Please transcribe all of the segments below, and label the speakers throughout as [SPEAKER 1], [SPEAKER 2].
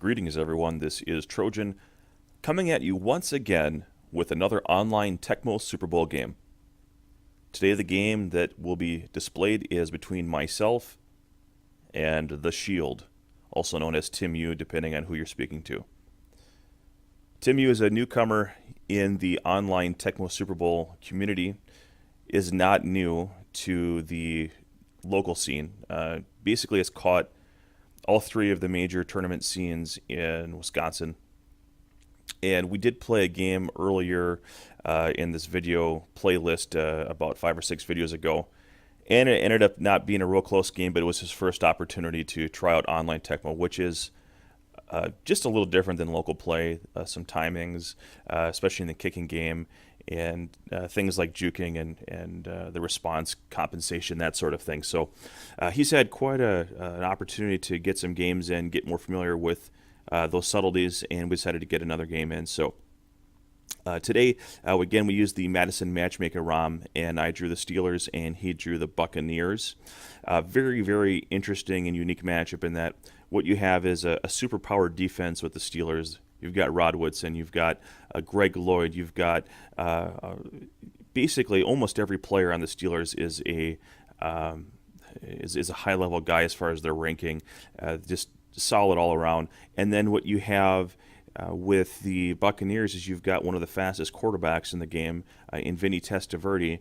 [SPEAKER 1] Greetings, everyone. This is Trojan coming at you once again with another online Tecmo Super Bowl game. Today, the game that will be displayed is between myself and The Shield, also known as Tim Yu, depending on who you're speaking to. Tim Yu is a newcomer in the online Tecmo Super Bowl community, is not new to the local scene. Basically has caught all three of the major tournament scenes in Wisconsin. And we did play a game earlier in this video playlist about 5 or 6 videos ago. And it ended up not being a real close game, but it was his first opportunity to try out online Tecmo, which is just a little different than local play. Some timings, especially in the kicking game, and things like juking and the response compensation, that sort of thing. So he's had quite an opportunity to get some games in, get more familiar with those subtleties, and we decided to get another game in. So today, again, we used the Madison Matchmaker ROM, and I drew the Steelers, and he drew the Buccaneers. Very, very interesting and unique matchup in that what you have is a super-powered defense with the Steelers. You've got Rod Woodson, you've got Greg Lloyd, you've got basically almost every player on the Steelers is a high-level guy as far as their ranking, just solid all around. And then what you have with the Buccaneers is you've got one of the fastest quarterbacks in the game in Vinny Testaverde,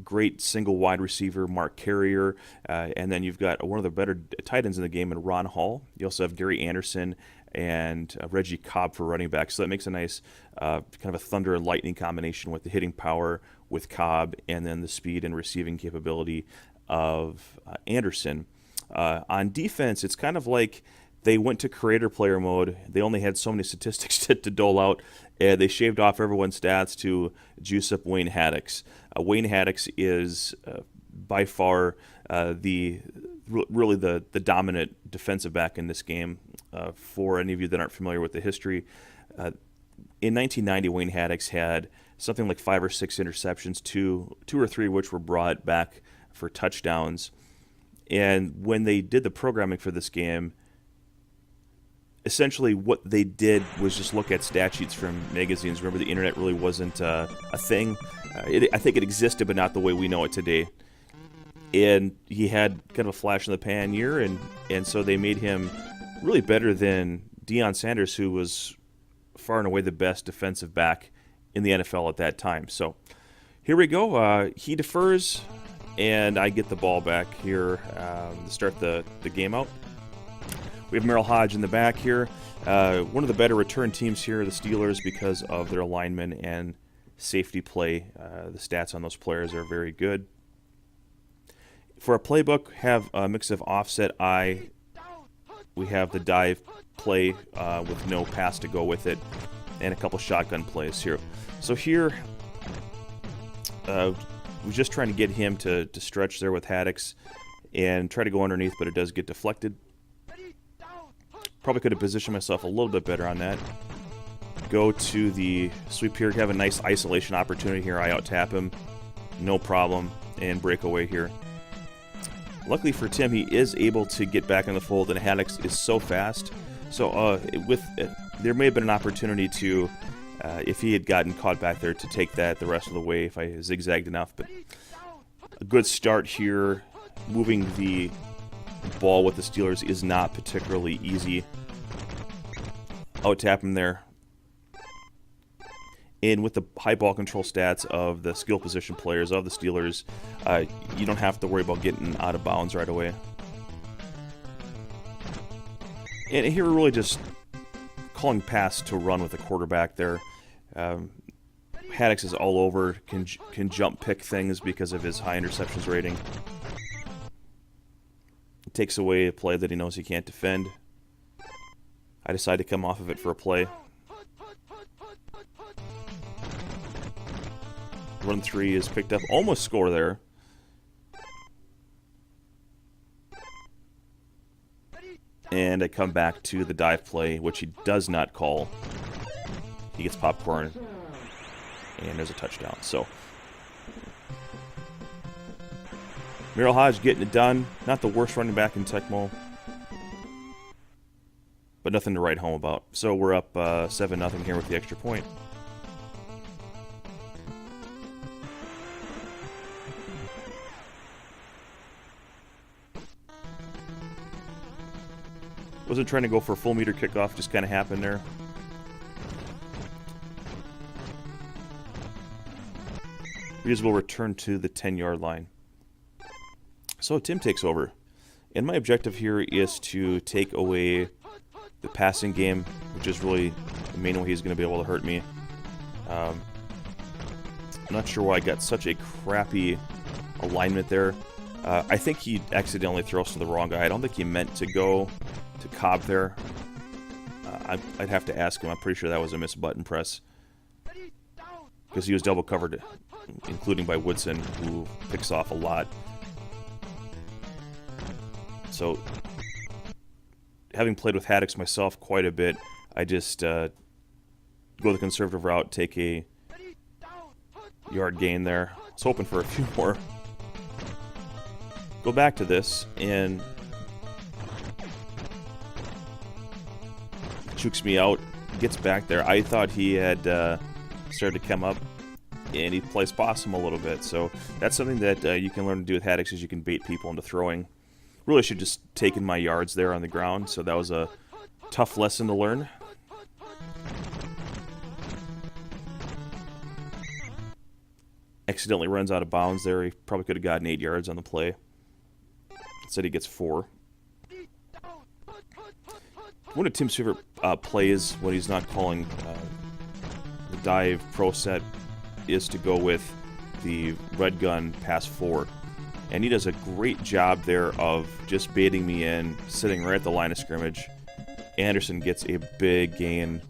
[SPEAKER 1] great single wide receiver Mark Carrier, and then you've got one of the better tight ends in the game in Ron Hall. You also have Gary Anderson and Reggie Cobb for running back. So that makes a nice kind of a thunder and lightning combination with the hitting power with Cobb and then the speed and receiving capability of Anderson. On defense, it's kind of like they went to creator player mode. They only had so many statistics to dole out. They shaved off everyone's stats to juice up Wayne Haddix. Wayne Haddix is by far really the dominant defensive back in this game. For any of you that aren't familiar with the history, in 1990, Wayne Haddix had something like 5 or 6 interceptions, two or three which were brought back for touchdowns. And when they did the programming for this game, essentially what they did was just look at stat sheets from magazines. Remember, the internet really wasn't a thing. I think it existed, but not the way we know it today. And he had kind of a flash in the pan year, and so they made him really better than Deion Sanders, who was far and away the best defensive back in the NFL at that time. So here we go. He defers, and I get the ball back here to start the game out. We have Merrill Hodge in the back here. One of the better return teams here, the Steelers, because of their linemen and safety play. The stats on those players are very good. For a playbook, have a mix of offset eye. We have the dive play with no pass to go with it, and a couple shotgun plays here. So here, we're just trying to get him to stretch there with Haddix and try to go underneath, but it does get deflected. Probably could have positioned myself a little bit better on that. Go to the sweep here, have a nice isolation opportunity here. I out-tap him, no problem, and break away here. Luckily for Tim, he is able to get back in the fold, and Haddix is so fast. So there may have been an opportunity to, if he had gotten caught back there, to take that the rest of the way if I zigzagged enough. But a good start here. Moving the ball with the Steelers is not particularly easy. Out-tap him there. And with the high ball control stats of the skill position players of the Steelers, you don't have to worry about getting out of bounds right away. And here we're really just calling pass to run with the quarterback there. Haddix is all over, can jump pick things because of his high interceptions rating. It takes away a play that he knows he can't defend. I decide to come off of it for a play. Run 3 is picked up. Almost score there. And I come back to the dive play, which he does not call. He gets popcorn. And there's a touchdown. So Merrill Hodge getting it done. Not the worst running back in Tecmo. but nothing to write home about. So we're up 7-0 here with the extra point. Wasn't trying to go for a full meter kickoff, just kind of happened there. Reasonable return to the 10-yard line. So Tim takes over. And my objective here is to take away the passing game, which is really the main way he's going to be able to hurt me. I'm not sure why I got such a crappy alignment there. I think he accidentally throws to the wrong guy. I don't think he meant to go to Cobb there. I'd have to ask him. I'm pretty sure that was a missed button press, because he was double covered, including by Woodson, who picks off a lot. So, having played with Haddix myself quite a bit, I just go the conservative route, take a yard gain there. I was hoping for a few more. Go back to this, and jukes me out, gets back there. I thought he had started to come up, and he plays possum a little bit. So that's something that you can learn to do with Haddix, is you can bait people into throwing. Really should just taken my yards there on the ground, so that was a tough lesson to learn. Accidentally runs out of bounds there. He probably could have gotten 8 yards on the play. Instead he gets 4. One of Tim's favorite plays when he's not calling the dive pro set is to go with the red gun pass 4. And he does a great job there of just baiting me in, sitting right at the line of scrimmage. Anderson gets a big gain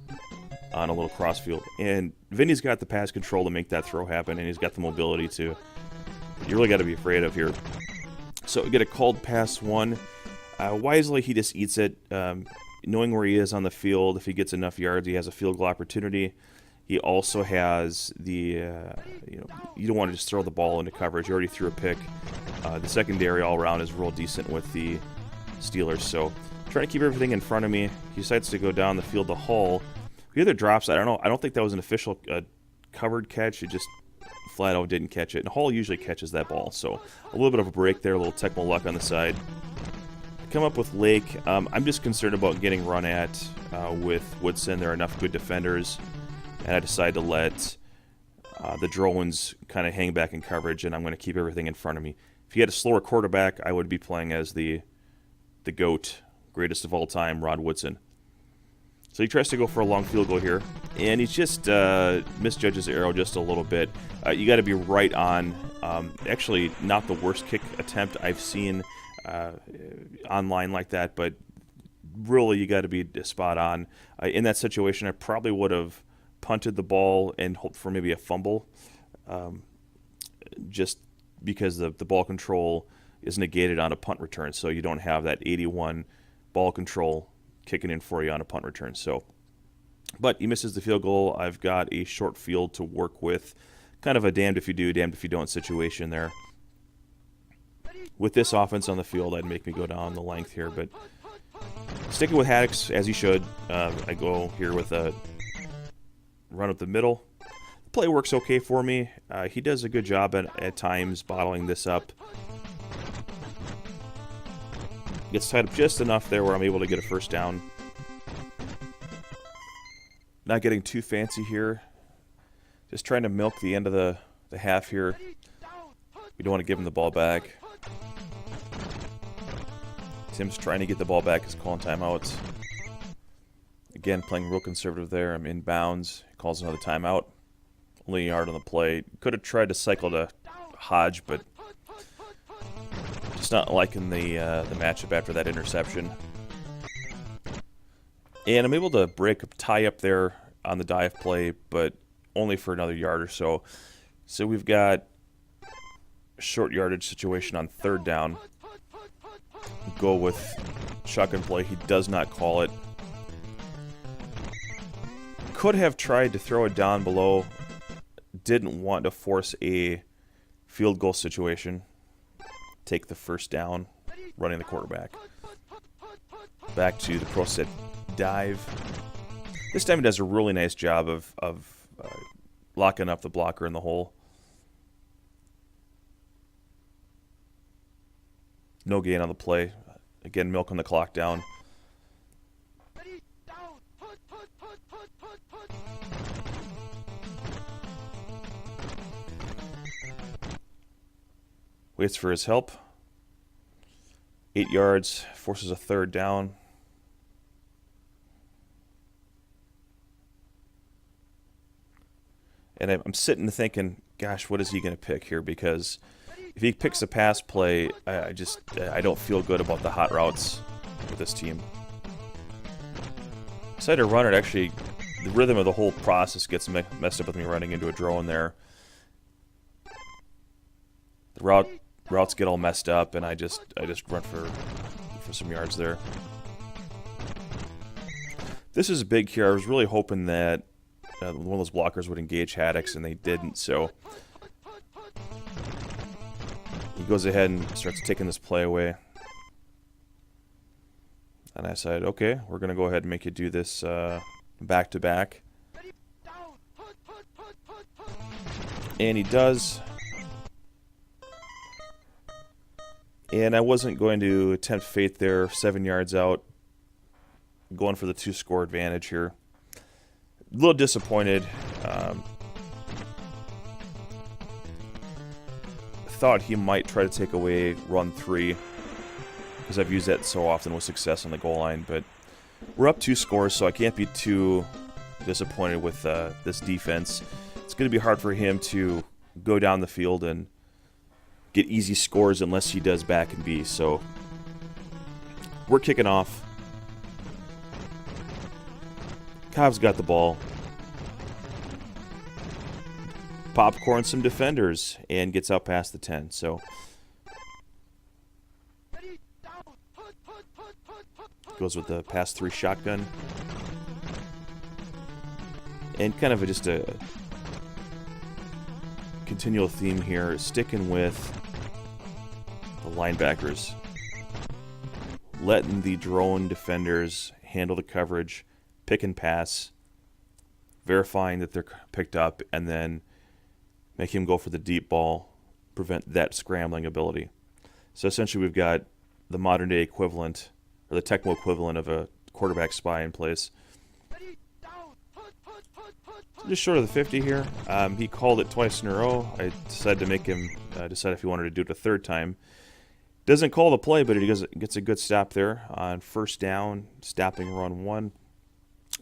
[SPEAKER 1] on a little crossfield. And Vinny's got the pass control to make that throw happen, and he's got the mobility to. You really got to be afraid of here. So we get a called pass 1. Wisely, he just eats it. Knowing where he is on the field, if he gets enough yards, he has a field goal opportunity. He also has the, you don't want to just throw the ball into coverage. You already threw a pick. The secondary all around is real decent with the Steelers. So trying to keep everything in front of me. He decides to go down the field to Hall. The other drops, I don't know. I don't think that was an official covered catch. It just flat out didn't catch it. And Hall usually catches that ball. So a little bit of a break there, a little Tecmo luck on the side. Come up with Lake. I'm just concerned about getting run at with Woodson. There are enough good defenders. And I decided to let the drones kind of hang back in coverage, and I'm going to keep everything in front of me. If you had a slower quarterback, I would be playing as the GOAT, greatest of all time, Rod Woodson. So he tries to go for a long field goal here, and he's just misjudges the arrow just a little bit. You got to be right on. Actually, not the worst kick attempt I've seen online like that, but really you got to be spot on. In that situation, I probably would have punted the ball and hoped for maybe a fumble, just because the ball control is negated on a punt return, so you don't have that 81 ball control kicking in for you on a punt return. So, but he misses the field goal. I've got a short field to work with, kind of a damned if you do, damned if you don't situation there. With this offense on the field, I'd make me go down the length here, but sticking with Haddix as he should. I go here with a run up the middle. The play works okay for me. He does a good job at times bottling this up. Gets tied up just enough there where I'm able to get a first down. Not getting too fancy here. Just trying to milk the end of the half here. We don't want to give him the ball back. Tim's trying to get the ball back. He's calling timeouts. Again, playing real conservative there. I'm in bounds. He calls another timeout. Only a yard on the play. Could have tried to cycle to Hodge, but just not liking the matchup after that interception. And I'm able to tie up there on the dive play, but only for another yard or so. So we've got a short yardage situation on third down. Go with shotgun play. He does not call it. Could have tried to throw it down below. Didn't want to force a field goal situation. Take the first down, running the quarterback. Back to the pro set dive. This time it does a really nice job of locking up the blocker in the hole. No gain on the play. Again, milking the clock down. Waits for his help. 8 yards, forces a third down. And I'm sitting thinking, gosh, what is he going to pick here? Because if he picks a pass play, I don't feel good about the hot routes with this team. Decided to run it. Actually, the rhythm of the whole process gets messed up with me running into a drone there. The routes get all messed up, and I just run for some yards there. This is big here. I was really hoping that one of those blockers would engage Haddix, and they didn't. So he goes ahead and starts taking this play away. And I said, okay, we're going to go ahead and make you do this back-to-back. And he does. And I wasn't going to attempt fate there, 7 yards out. Going for the 2-score advantage here. A little disappointed. Thought he might try to take away run 3, because I've used that so often with success on the goal line. But we're up 2 scores, so I can't be too disappointed with this defense. It's going to be hard for him to go down the field and get easy scores unless he does back and B. So we're kicking off. Cavs got the ball. Popcorn some defenders and gets out past the 10. So goes with the pass 3 shotgun. And kind of just a continual theme here, sticking with the linebackers, letting the drone defenders handle the coverage, pick and pass, verifying that they're picked up, and then make him go for the deep ball, prevent that scrambling ability. So essentially we've got the modern day equivalent, or the Tecmo equivalent of a quarterback spy in place. Just short of the 50 here. He called it twice in a row. I decided to make him decide if he wanted to do it a third time. Doesn't call the play, but he gets a good stop there on first down, stopping run 1.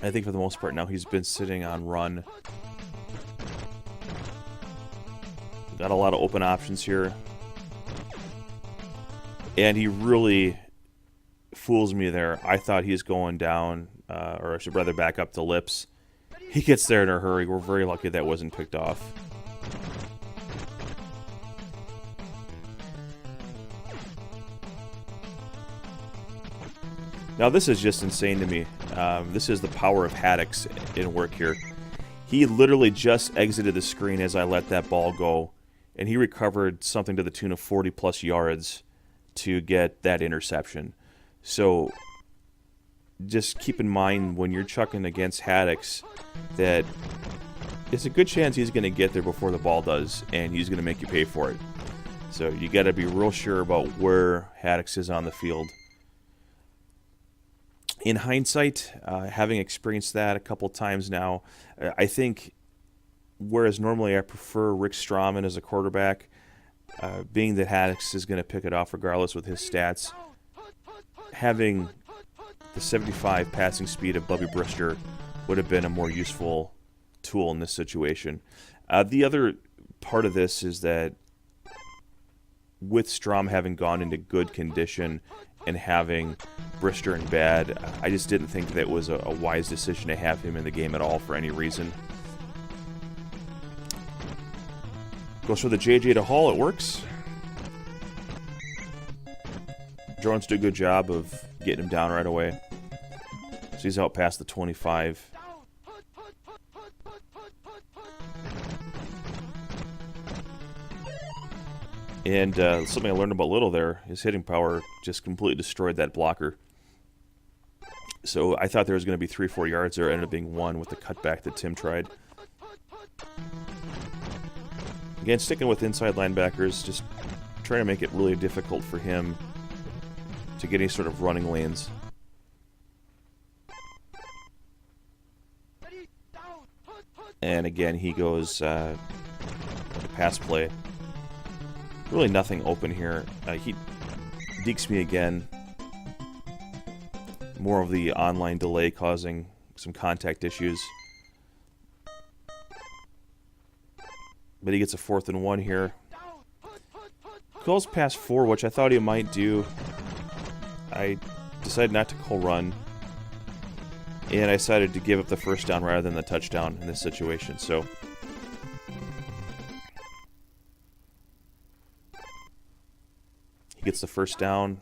[SPEAKER 1] I think for the most part now he's been sitting on run. Got a lot of open options here. And he really fools me there. I thought he's going down, or I should rather back up to lips. He gets there in a hurry. We're very lucky that wasn't picked off. Now this is just insane to me. This is the power of Haddix in work here. He literally just exited the screen as I let that ball go, and he recovered something to the tune of 40-plus yards to get that interception. So just keep in mind when you're chucking against Haddix that it's a good chance he's going to get there before the ball does, and he's going to make you pay for it. So you got to be real sure about where Haddix is on the field. In hindsight, having experienced that a couple times now, I think whereas normally I prefer Rick Strawman as a quarterback, being that Haddix is going to pick it off regardless with his stats, having the 75 passing speed of Bubby Brister would have been a more useful tool in this situation. The other part of this is that with Strom having gone into good condition and having Brister in bad, I just didn't think that was a wise decision to have him in the game at all for any reason. Goes for the JJ to Hall, it works. Drones do a good job of getting him down right away. So he's out past the 25. And something I learned about Little there, his hitting power just completely destroyed that blocker. So I thought there was going to be 3-4 yards there. It ended up being 1 with the cutback that Tim tried. Again, sticking with inside linebackers, just trying to make it really difficult for him to get any sort of running lanes. And again, he goes the pass play. Really nothing open here. He dekes me again. More of the online delay causing some contact issues. But he gets a 4th and 1 here. Calls pass 4, which I thought he might do. I decided not to call run. And I decided to give up the first down rather than the touchdown in this situation. So he gets the first down.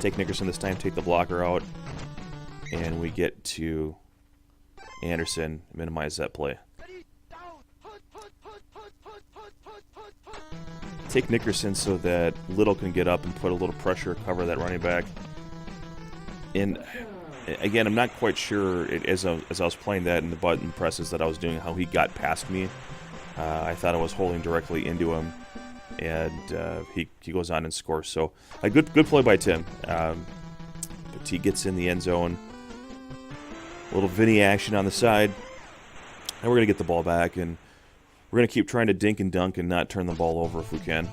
[SPEAKER 1] Take Nickerson this time, take the blocker out. And we get to Anderson, minimize that play. Take Nickerson so that Little can get up and put a little pressure, cover that running back. And again, I'm not quite sure, as I was playing that in the button presses that I was doing, how he got past me. I thought I was holding directly into him, and he goes on and scores. So a good play by Tim. But he gets in the end zone. A little Vinny action on the side. And we're going to get the ball back, and we're going to keep trying to dink and dunk and not turn the ball over if we can.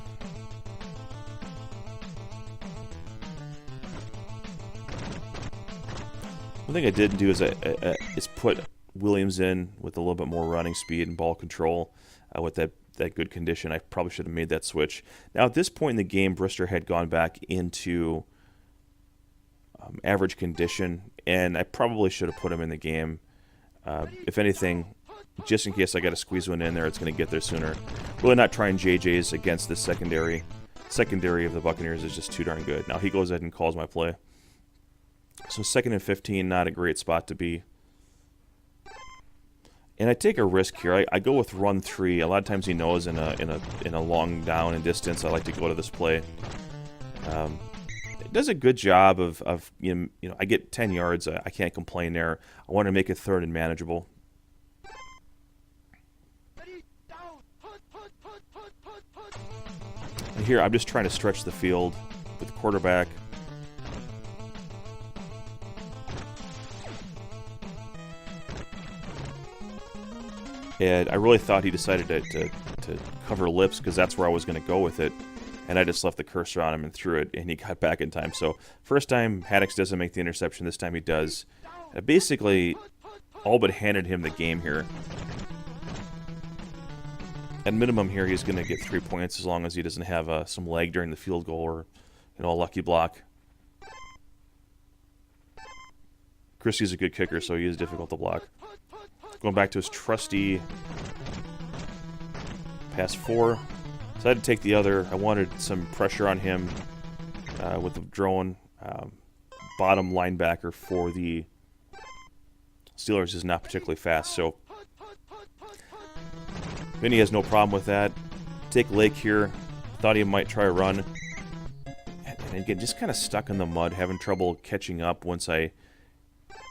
[SPEAKER 1] One thing I didn't do is put Williams in with a little bit more running speed and ball control with that good condition. I probably should have made that switch. Now, at this point in the game, Brister had gone back into average condition, and I probably should have put him in the game. If anything, just in case I got to squeeze one in there, it's going to get there sooner. Really not trying JJs against the secondary. Secondary of the Buccaneers is just too darn good. Now he goes ahead and calls my play. So 2nd and 15, not a great spot to be. And I take a risk here. I go with run 3. A lot of times he knows in a long down and distance, I like to go to this play. It does a good job of you know I get 10 yards. I can't complain there. I want to make it 3rd and manageable. And here I'm just trying to stretch the field with the quarterback. And I really thought he decided to cover lips because that's where I was going to go with it. And I just left the cursor on him and threw it, and he got back in time. So first time, Haddix doesn't make the interception. This time he does. I basically all but handed him the game here. At minimum here, he's going to get 3 points as long as he doesn't have some leg during the field goal or a lucky block. Christie's a good kicker, so he is difficult to block. Going back to his trusty pass 4. Decided to take the other. I wanted some pressure on him with the drone. Bottom linebacker for the Steelers is not particularly fast, so Vinny has no problem with that. Take Lake here. Thought he might try a run. And again, just kind of stuck in the mud, having trouble catching up once I...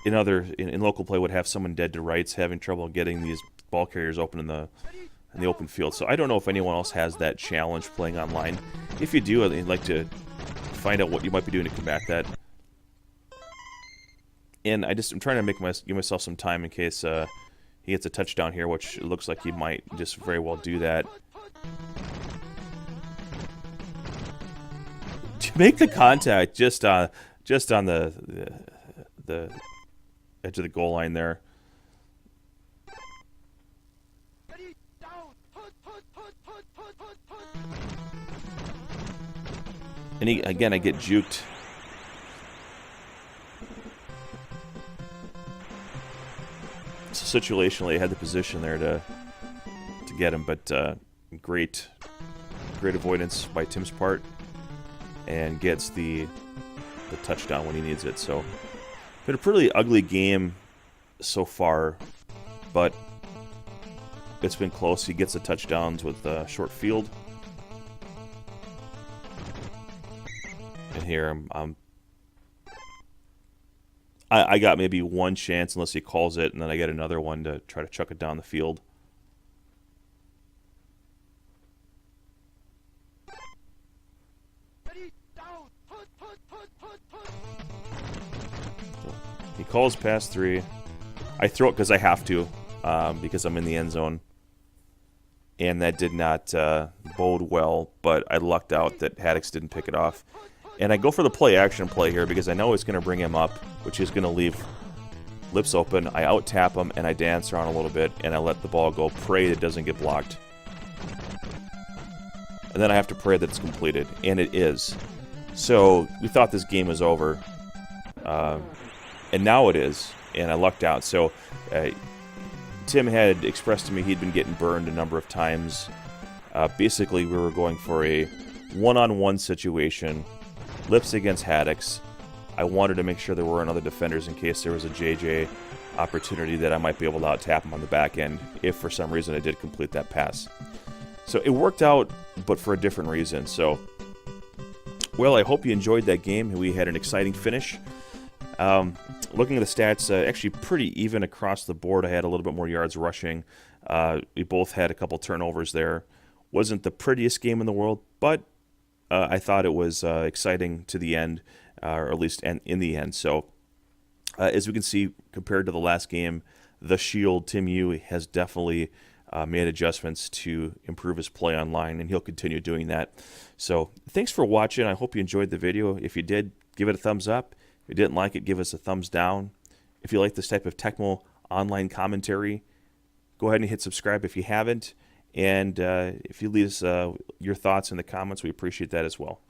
[SPEAKER 1] In local play would have someone dead to rights, having trouble getting these ball carriers open in the open field. So I don't know if anyone else has that challenge playing online. If you do, I'd like to find out what you might be doing to combat that. And I'm trying to give myself some time in case he gets a touchdown here, which it looks like he might just very well do that. To make the contact just on the edge of the goal line there. And again, I get juked. So situationally, I had the position there to get him, but great avoidance by Tim's part, and gets the touchdown when he needs it. So been a pretty ugly game so far, but it's been close. He gets the touchdowns with short field. And here. I got maybe one chance unless he calls it, and then I get another one to try to chuck it down the field. So he calls pass 3. I throw it because I have to, because I'm in the end zone. And that did not bode well, but I lucked out that Haddix didn't pick it off. And I go for the play-action play here because I know it's going to bring him up, which is going to leave lips open. I out-tap him, and I dance around a little bit, and I let the ball go. Pray it doesn't get blocked. And then I have to pray that it's completed, and it is. So we thought this game was over, and now it is, and I lucked out. So Tim had expressed to me he'd been getting burned a number of times. Basically, we were going for a one-on-one situation, lips against Haddix. I wanted to make sure there weren't other defenders in case there was a JJ opportunity that I might be able to out-tap him on the back end if for some reason I did complete that pass. So it worked out, but for a different reason. So, well, I hope you enjoyed that game. We had an exciting finish. Looking at the stats, actually pretty even across the board. I had a little bit more yards rushing. We both had a couple turnovers there. Wasn't the prettiest game in the world, but I thought it was exciting to the end, or at least in the end. So, as we can see, compared to the last game, the Shield, Tim Yu, has definitely made adjustments to improve his play online, and he'll continue doing that. So, thanks for watching. I hope you enjoyed the video. If you did, give it a thumbs up. If you didn't like it, give us a thumbs down. If you like this type of Tecmo online commentary, go ahead and hit subscribe if you haven't. And if you leave us your thoughts in the comments, we appreciate that as well.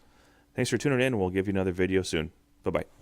[SPEAKER 1] Thanks for tuning in. We'll give you another video soon. Bye-bye.